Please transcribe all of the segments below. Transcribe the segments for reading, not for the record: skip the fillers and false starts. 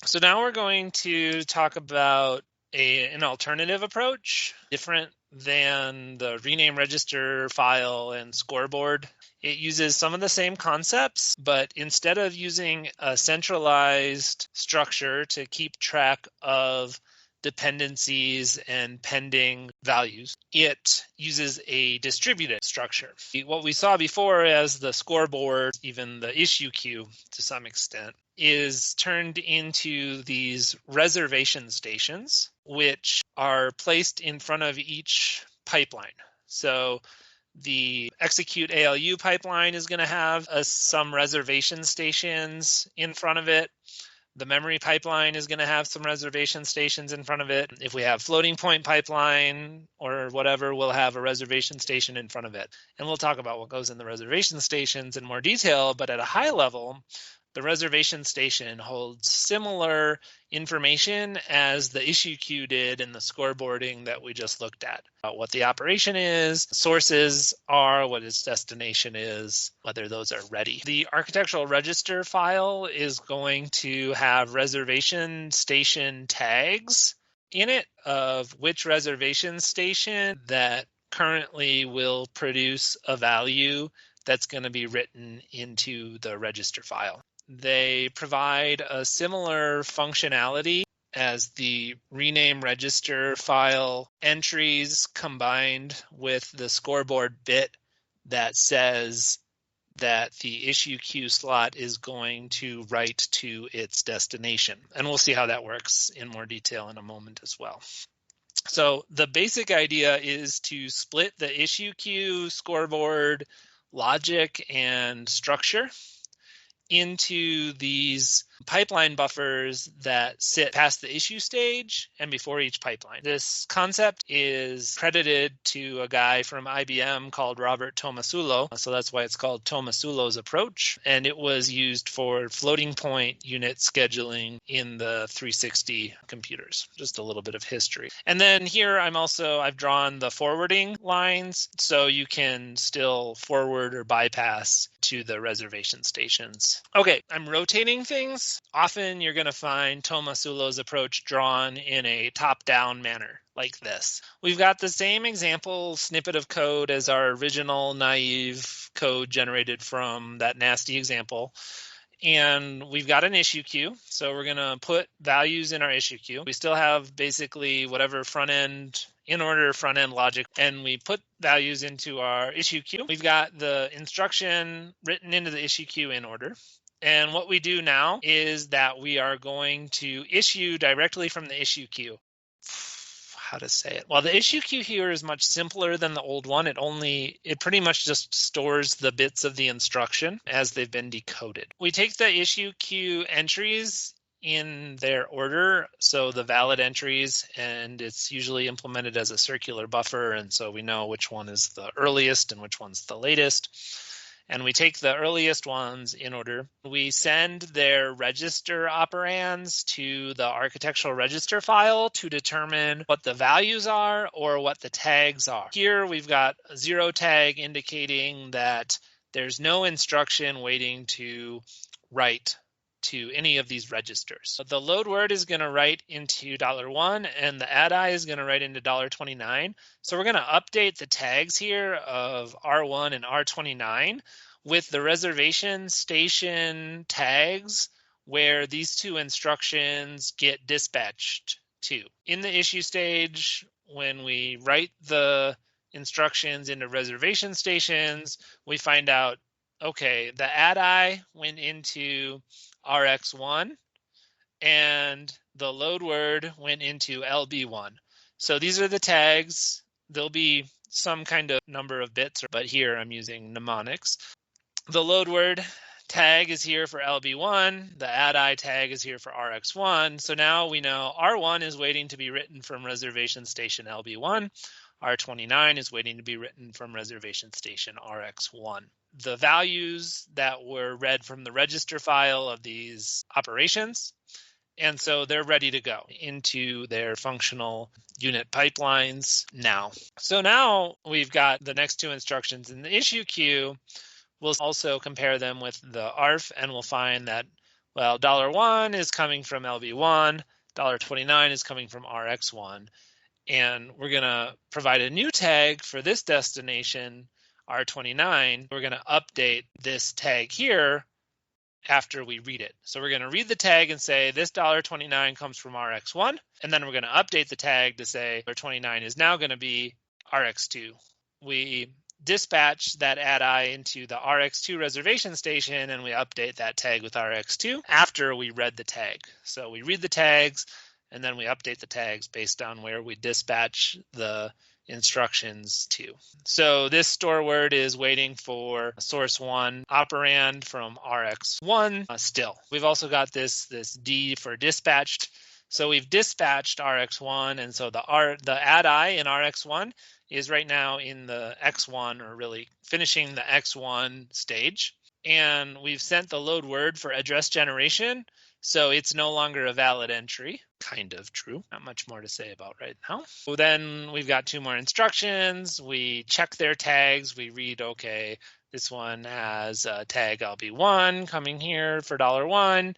So now we're going to talk about an alternative approach, different than the rename register file and scoreboard. It uses some of the same concepts, but instead of using a centralized structure to keep track of dependencies and pending values, it uses a distributed structure. What we saw before as the scoreboard, even the issue queue to some extent, is turned into these reservation stations, which are placed in front of each pipeline. So the execute ALU pipeline is going to have some reservation stations in front of it. The memory pipeline is going to have some reservation stations in front of it. If we have floating point pipeline or whatever, we'll have a reservation station in front of it. And we'll talk about what goes in the reservation stations in more detail, but at a high level, the reservation station holds similar information as the issue queue did in the scoreboarding that we just looked at. About what the operation is, sources are, what its destination is, whether those are ready. The architectural register file is going to have reservation station tags in it of which reservation station that currently will produce a value that's going to be written into the register file. They provide a similar functionality as the rename register file entries combined with the scoreboard bit that says that the issue queue slot is going to write to its destination. And we'll see how that works in more detail in a moment as well. So the basic idea is to split the issue queue, scoreboard, logic, and structure into these pipeline buffers that sit past the issue stage and before each pipeline. This concept is credited to a guy from IBM called Robert Tomasulo, so that's why it's called Tomasulo's approach, and it was used for floating point unit scheduling in the 360 computers. Just a little bit of history. And then here I've drawn the forwarding lines, so you can still forward or bypass to the reservation stations. Okay, I'm rotating things. Often you're going to find Tomasulo's approach drawn in a top-down manner like this. We've got the same example snippet of code as our original naive code generated from that nasty example. And we've got an issue queue. So we're going to put values in our issue queue. We still have basically whatever in order front end logic, and we put values into our issue queue. We've got the instruction written into the issue queue in order. And what we do now is that we are going to issue directly from the issue queue. How to say it? Well, the issue queue here is much simpler than the old one. It pretty much just stores the bits of the instruction as they've been decoded. We take the issue queue entries in their order, so the valid entries, and it's usually implemented as a circular buffer, and so we know which one is the earliest and which one's the latest. And we take the earliest ones in order. We send their register operands to the architectural register file to determine what the values are or what the tags are. Here we've got a 0 tag indicating that there's no instruction waiting to write to any of these registers. So the load word is going to write into $1 and the add-I is going to write into $29. So we're going to update the tags here of R1 and R29 with the reservation station tags where these two instructions get dispatched to. In the issue stage, when we write the instructions into reservation stations, we find out, okay, the add-I went into RX1 and the load word went into LB1. So these are the tags. There'll be some kind of number of bits, but here I'm using mnemonics. The load word tag is here for LB1. The add-I tag is here for RX1. So now we know R1 is waiting to be written from reservation station LB1. R29 is waiting to be written from reservation station RX1. The values that were read from the register file of these operations, and so they're ready to go into their functional unit pipelines now. So now we've got the next two instructions in the issue queue. We'll also compare them with the ARF, and we'll find that, Well, $1 is coming from LB1, $29 is coming from RX1, and we're going to provide a new tag for this destination, R29. We're going to update this tag here after we read it. So we're going to read the tag and say this $29 comes from RX1, and then we're going to update the tag to say $29 is now going to be RX2. We dispatch that add-I into the RX2 reservation station, and we update that tag with RX2 after we read the tag. So we read the tags, and then we update the tags based on where we dispatch the instructions to. So this store word is waiting for source 1 operand from RX1 still. We've also got this D for dispatched. So we've dispatched RX1, and so the add-I in RX1 is right now in the X1, or really finishing the X1 stage. And we've sent the load word for address generation, so it's no longer a valid entry. Kind of true. Not much more to say about right now. So then we've got 2 more instructions. We check their tags. We read, okay, this one has a tag LB1 coming here for $1.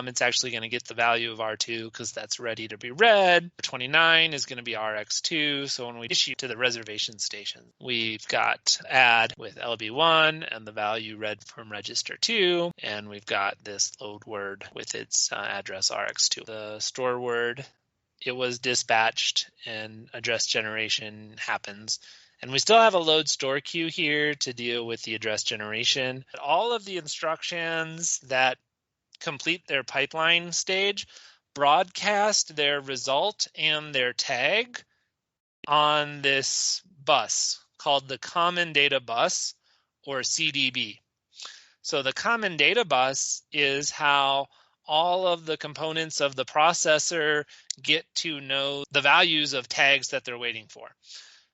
It's actually going to get the value of R2 because that's ready to be read. 29 is going to be RX2. So when we issue to the reservation station, we've got add with LB1 and the value read from register 2. And we've got this load word with its address RX2. The store word, it was dispatched and address generation happens. And we still have a load store queue here to deal with the address generation. All of the instructions that complete their pipeline stage broadcast their result and their tag on this bus called the Common Data Bus, or CDB. So the Common Data Bus is how all of the components of the processor get to know the values of tags that they're waiting for.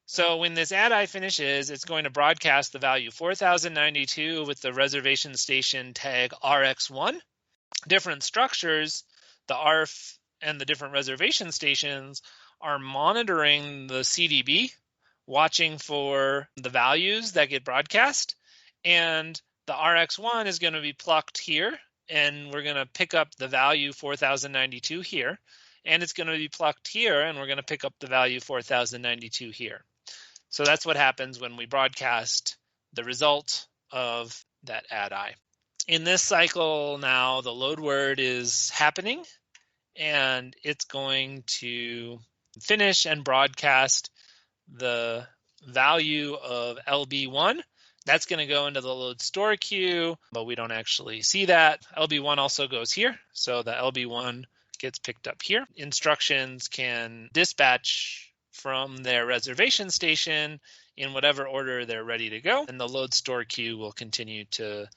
So when this add-I finishes, it's going to broadcast the value 4092 with the reservation station tag RX1. Different structures, the ARF and the different reservation stations, are monitoring the CDB, watching for the values that get broadcast, and the RX1 is going to be plucked here, and we're going to pick up the value 4092 here, and it's going to be plucked here, and we're going to pick up the value 4092 here. So that's what happens when we broadcast the result of that add-I. In this cycle now, the load word is happening, and it's going to finish and broadcast the value of LB1. That's going to go into the load store queue, but we don't actually see that. LB1 also goes here, so the LB1 gets picked up here. Instructions can dispatch from their reservation station in whatever order they're ready to go, and the load store queue will continue to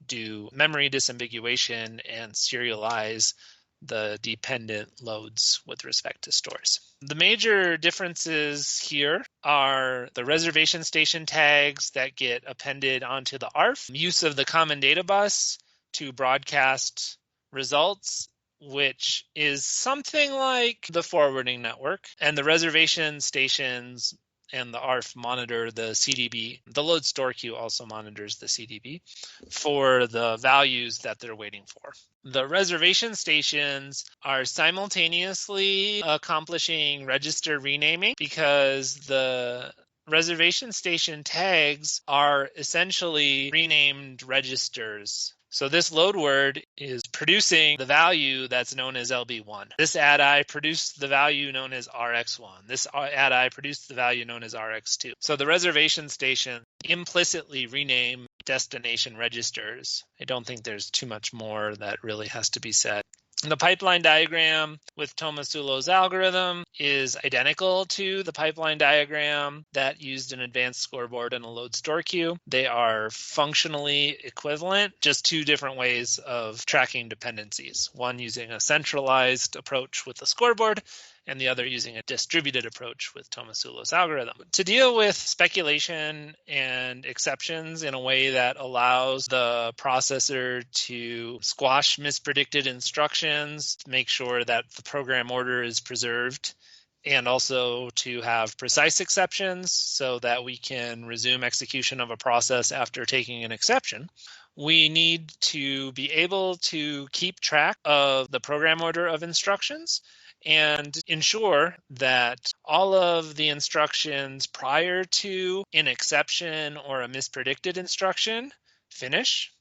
do memory disambiguation and serialize the dependent loads with respect to stores. The major differences here are the reservation station tags that get appended onto the ARF, use of the Common Data Bus to broadcast results, which is something like the forwarding network, and the reservation stations and the ARF monitor the CDB. The load store queue also monitors the CDB for the values that they're waiting for. The reservation stations are simultaneously accomplishing register renaming because the reservation station tags are essentially renamed registers. So this load word is producing the value that's known as LB1. This add-I produced the value known as RX1. This add-I produced the value known as RX2. So the reservation station implicitly rename destination registers. I don't think there's too much more that really has to be said. The pipeline diagram with Tomasulo's algorithm is identical to the pipeline diagram that used an advanced scoreboard and a load store queue. They are functionally equivalent, just 2 different ways of tracking dependencies. One using a centralized approach with the scoreboard, and the other using a distributed approach with Tomasulo's algorithm. To deal with speculation and exceptions in a way that allows the processor to squash mispredicted instructions, make sure that the program order is preserved, and also to have precise exceptions so that we can resume execution of a process after taking an exception, we need to be able to keep track of the program order of instructions and ensure that all of the instructions prior to an exception or a mispredicted instruction finish,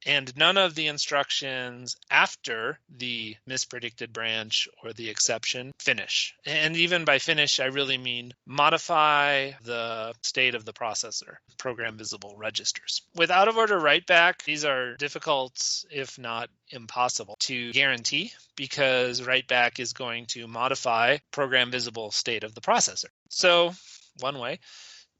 and none of the instructions after the mispredicted branch or the exception finish. And even by finish, I really mean modify the state of the processor, program visible registers. With out-of-order write-back, these are difficult, if not impossible, to guarantee because write-back is going to modify program visible state of the processor. So one way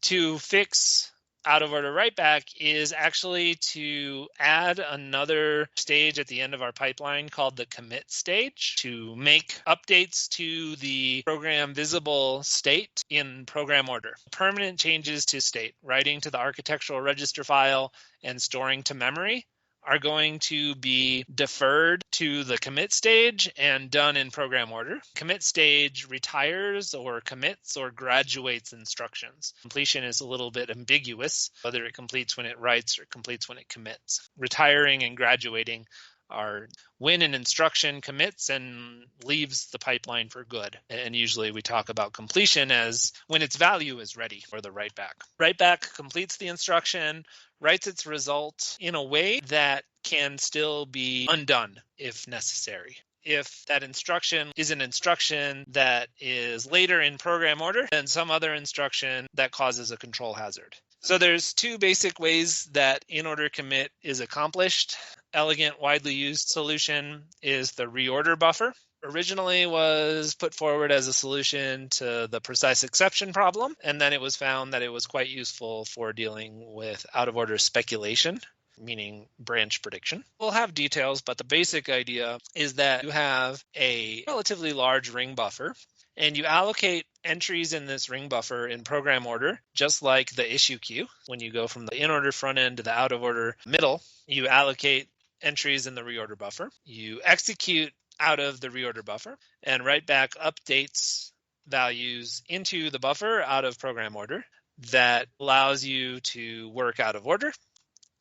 to fix out-of-order write-back is actually to add another stage at the end of our pipeline called the commit stage to make updates to the program visible state in program order. Permanent changes to state, writing to the architectural register file and storing to memory, are going to be deferred to the commit stage and done in program order. Commit stage retires or commits or graduates instructions. Completion is a little bit ambiguous, whether it completes when it writes or completes when it commits. Retiring and graduating are when an instruction commits and leaves the pipeline for good. And usually we talk about completion as when its value is ready for the write-back. Write-back completes the instruction, writes its result in a way that can still be undone if necessary. If that instruction is an instruction that is later in program order than some other instruction that causes a control hazard. So there's two basic ways that in-order commit is accomplished. Elegant, widely used solution is the reorder buffer. Originally was put forward as a solution to the precise exception problem, and then it was found that it was quite useful for dealing with out-of-order speculation, meaning branch prediction. We'll have details, but the basic idea is that you have a relatively large ring buffer, and you allocate entries in this ring buffer in program order, just like the issue queue. When you go from the in-order front end to the out-of-order middle, you allocate entries in the reorder buffer. You execute out of the reorder buffer and write back updates values into the buffer out of program order that allows you to work out of order.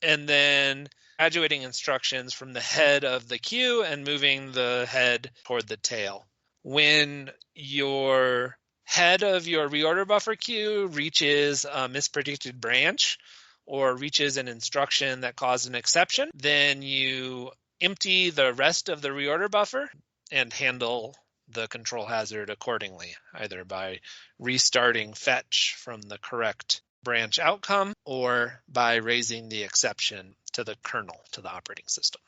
And then graduating instructions from the head of the queue and moving the head toward the tail. When your head of your reorder buffer queue reaches a mispredicted branch or reaches an instruction that caused an exception, then you empty the rest of the reorder buffer and handle the control hazard accordingly, either by restarting fetch from the correct branch outcome or by raising the exception to the kernel, to the operating system.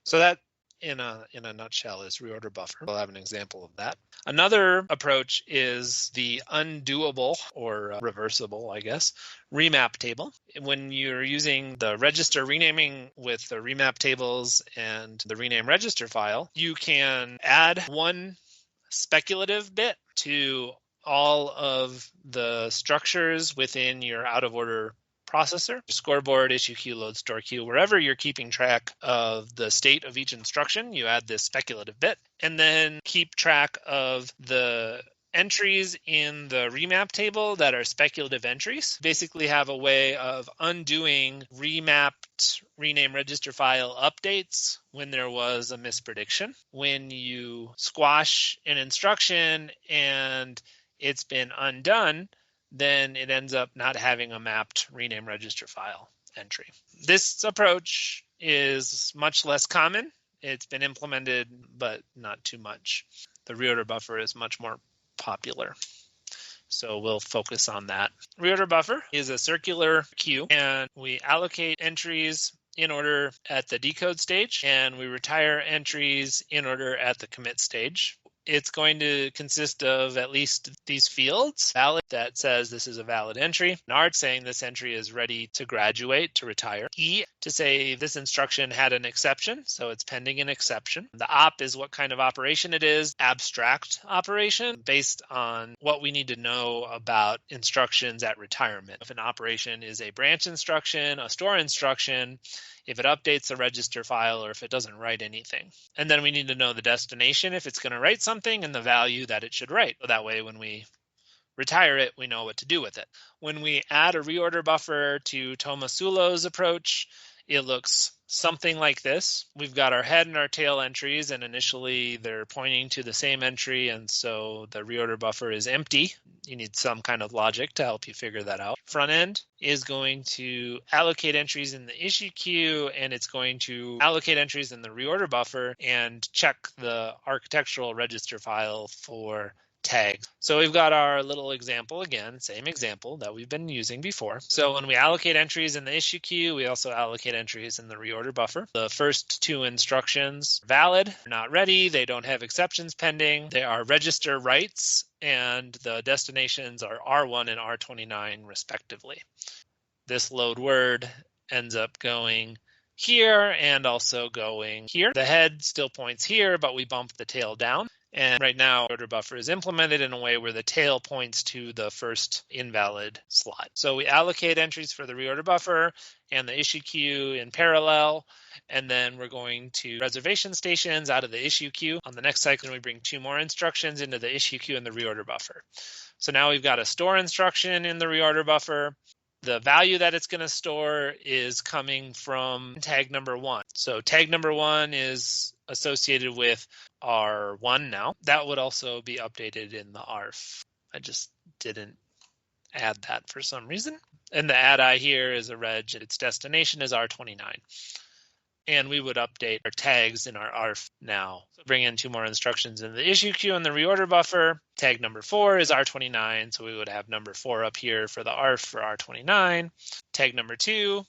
So that, in a nutshell, is reorder buffer. We'll have an example of that. Another approach is the undoable or reversible, I guess, remap table. When you're using the register renaming with the remap tables and the rename register file, you can add one speculative bit to all of the structures within your out-of-order processor, scoreboard, issue queue, load, store queue, wherever you're keeping track of the state of each instruction, you add this speculative bit, and then keep track of the entries in the remap table that are speculative entries. Basically have a way of undoing remapped rename register file updates when there was a misprediction. When you squash an instruction and it's been undone, then it ends up not having a mapped rename register file entry. This approach is much less common. It's been implemented, but not too much. The reorder buffer is much more popular. So we'll focus on that. Reorder buffer is a circular queue, and we allocate entries in order at the decode stage, and we retire entries in order at the commit stage. It's going to consist of at least these fields. Valid, that says this is a valid entry. An art saying this entry is ready to graduate, to retire. E to say this instruction had an exception, so it's pending an exception. The op is what kind of operation it is. Abstract operation based on what we need to know about instructions at retirement. If an operation is a branch instruction, a store instruction, if it updates a register file, or if it doesn't write anything. And then we need to know the destination if it's going to write something and the value that it should write. So that way when we retire it, we know what to do with it. When we add a reorder buffer to Tomasulo's approach, it looks something like this. We've got our head and our tail entries, and initially they're pointing to the same entry, and so the reorder buffer is empty. You need some kind of logic to help you figure that out. Front end is going to allocate entries in the issue queue, and it's going to allocate entries in the reorder buffer and check the architectural register file for tags. So we've got our little example again, same example that we've been using before. So when we allocate entries in the issue queue, we also allocate entries in the reorder buffer. The first two instructions are valid, not ready, they don't have exceptions pending, they are register writes, and the destinations are R1 and R29 respectively. This load word ends up going here and also going here. The head still points here, but we bump the tail down. And right now, reorder buffer is implemented in a way where the tail points to the first invalid slot. So we allocate entries for the reorder buffer and the issue queue in parallel, and then we're going to reservation stations out of the issue queue. On the next cycle, we bring two more instructions into the issue queue and the reorder buffer. So now we've got a store instruction in the reorder buffer. The value that it's going to store is coming from tag number 1. So tag number 1 is associated with R1 now. That would also be updated in the ARF. I just didn't add that for some reason. And the add-I here is a reg, and its destination is R29. And we would update our tags in our ARF now. So bring in two more instructions in the issue queue and the reorder buffer. Tag number 4 is R29, so we would have number 4 up here for the ARF for R29. Tag number 2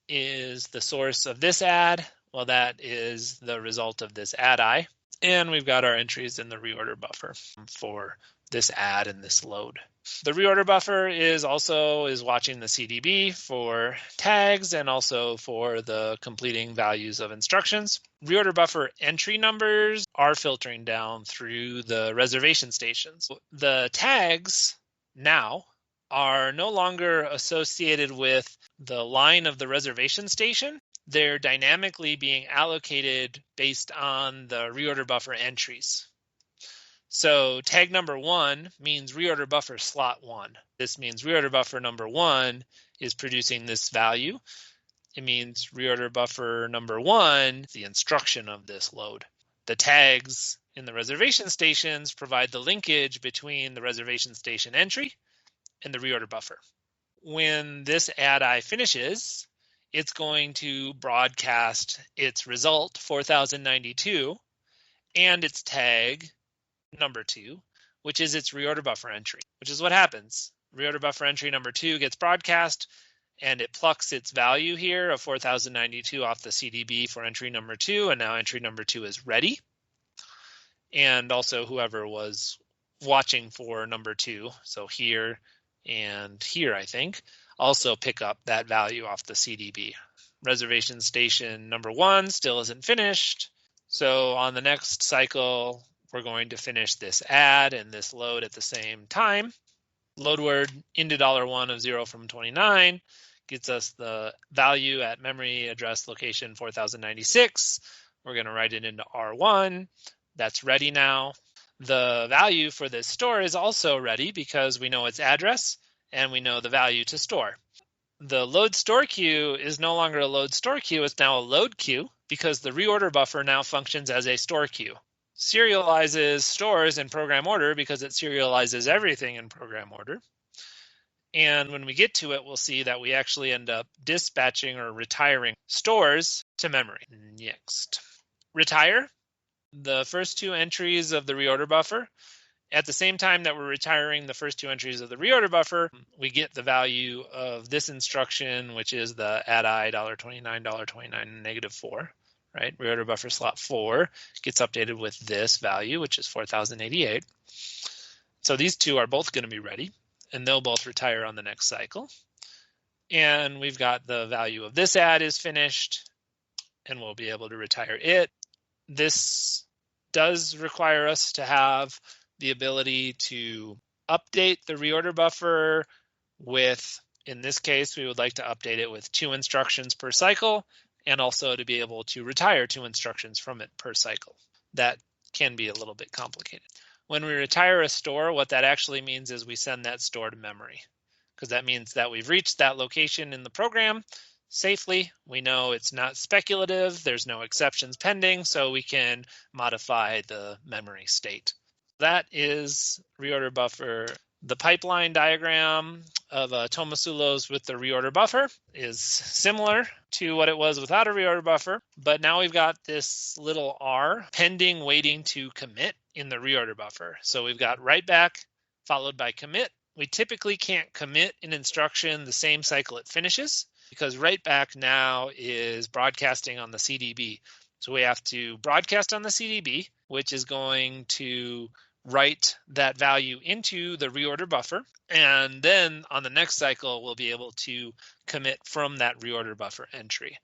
is the source of this add. Well, that is the result of this add-I. And we've got our entries in the reorder buffer for this add and this load. The reorder buffer is watching the CDB for tags and also for the completing values of instructions. Reorder buffer entry numbers are filtering down through the reservation stations. The tags now are no longer associated with the line of the reservation station. They're dynamically being allocated based on the reorder buffer entries. So tag number 1 means reorder buffer slot 1. This means reorder buffer number 1 is producing this value. It means reorder buffer number 1 is the instruction of this load. The tags in the reservation stations provide the linkage between the reservation station entry and the reorder buffer. When this add-I finishes, it's going to broadcast its result, 4092, and its tag, number 2, which is its reorder buffer entry, which is what happens. Reorder buffer entry number 2 gets broadcast, and it plucks its value here of 4092 off the CDB for entry number 2, and now entry number 2 is ready. And also whoever was watching for number 2, so here and here, I think, also pick up that value off the CDB. Reservation station number 1 still isn't finished. So on the next cycle, we're going to finish this add and this load at the same time. Load word into $1 of 0 from 29 gets us the value at memory address location 4096. We're going to write it into R1. That's ready now. The value for this store is also ready because we know its address and we know the value to store. The load store queue is no longer a load store queue, it's now a load queue because the reorder buffer now functions as a store queue. Serializes stores in program order because it serializes everything in program order. And when we get to it, we'll see that we actually end up dispatching or retiring stores to memory. Next. Retire the first two entries of the reorder buffer. At the same time that we're retiring the first two entries of the reorder buffer, we get the value of this instruction, which is the add-I $29, $29, -4, right? Reorder buffer slot 4 gets updated with this value, which is 4088. So these two are both going to be ready, and they'll both retire on the next cycle. And we've got the value of this add is finished, and we'll be able to retire it. This does require us to have the ability to update the reorder buffer with, in this case, we would like to update it with 2 instructions per cycle, and also to be able to retire 2 instructions from it per cycle. That can be a little bit complicated. When we retire a store, what that actually means is we send that store to memory, because that means that we've reached that location in the program, safely. We know it's not speculative. There's no exceptions pending, so we can modify the memory state. That is reorder buffer. The pipeline diagram of Tomasulo's with the reorder buffer is similar to what it was without a reorder buffer, but now we've got this little R pending waiting to commit in the reorder buffer. So we've got write back followed by commit. We typically can't commit an instruction the same cycle it finishes because write back now is broadcasting on the CDB. So we have to broadcast on the CDB, which is going to write that value into the reorder buffer. And then on the next cycle, we'll be able to commit from that reorder buffer entry.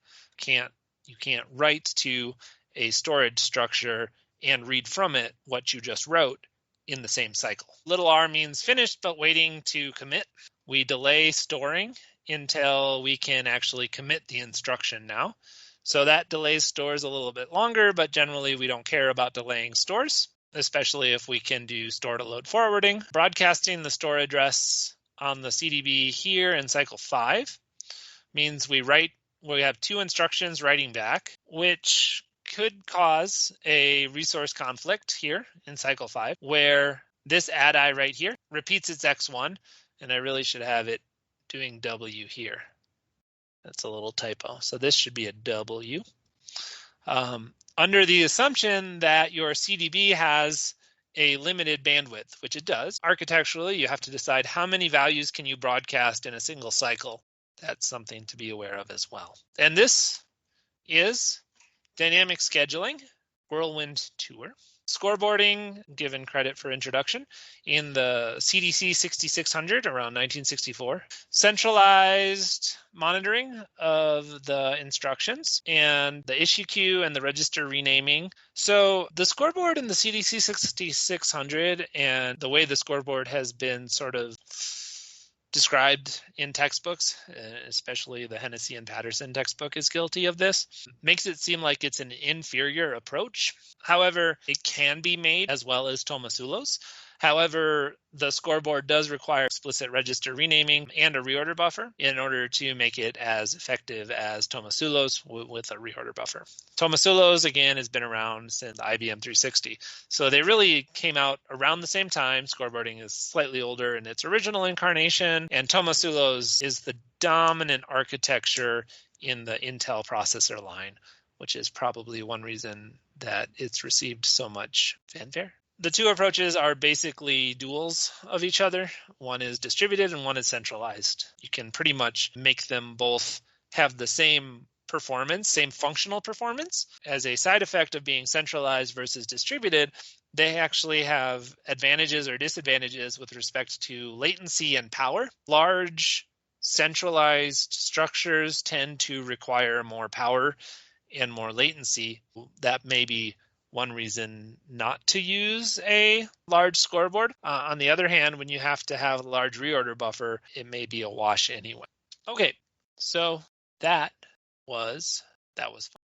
You can't write to a storage structure and read from it what you just wrote in the same cycle. Little r means finished, but waiting to commit. We delay storing until we can actually commit the instruction now. So that delays stores a little bit longer, but generally we don't care about delaying stores, especially if we can do store to load forwarding. Broadcasting the store address on the CDB here in cycle 5 means we have 2 instructions writing back, which could cause a resource conflict here in cycle 5, where this add I right here repeats its X1, and I really should have it doing W here. That's a little typo. So this should be a W. Under the assumption that your CDB has a limited bandwidth, which it does. Architecturally, you have to decide how many values can you broadcast in a single cycle. That's something to be aware of as well. And this is dynamic scheduling, Whirlwind Tour. Scoreboarding, given credit for introduction, in the CDC 6600 around 1964. Centralized monitoring of the instructions and the issue queue and the register renaming. So the scoreboard in the CDC 6600 and the way the scoreboard has been sort of described in textbooks, especially the Hennessy and Patterson textbook is guilty of this, makes it seem like it's an inferior approach. However, it can be made as well as Tomasulo's. However, the scoreboard does require explicit register renaming and a reorder buffer in order to make it as effective as Tomasulo's with a reorder buffer. Tomasulo's, again, has been around since IBM 360. So they really came out around the same time. Scoreboarding is slightly older in its original incarnation, and Tomasulo's is the dominant architecture in the Intel processor line, which is probably one reason that it's received so much fanfare. The 2 approaches are basically duals of each other. One is distributed and one is centralized. You can pretty much make them both have the same performance, same functional performance. As a side effect of being centralized versus distributed, they actually have advantages or disadvantages with respect to latency and power. Large centralized structures tend to require more power and more latency. That may be one reason not to use a large scoreboard. On the other hand, when you have to have a large reorder buffer, it may be a wash anyway. Okay, so that was fun.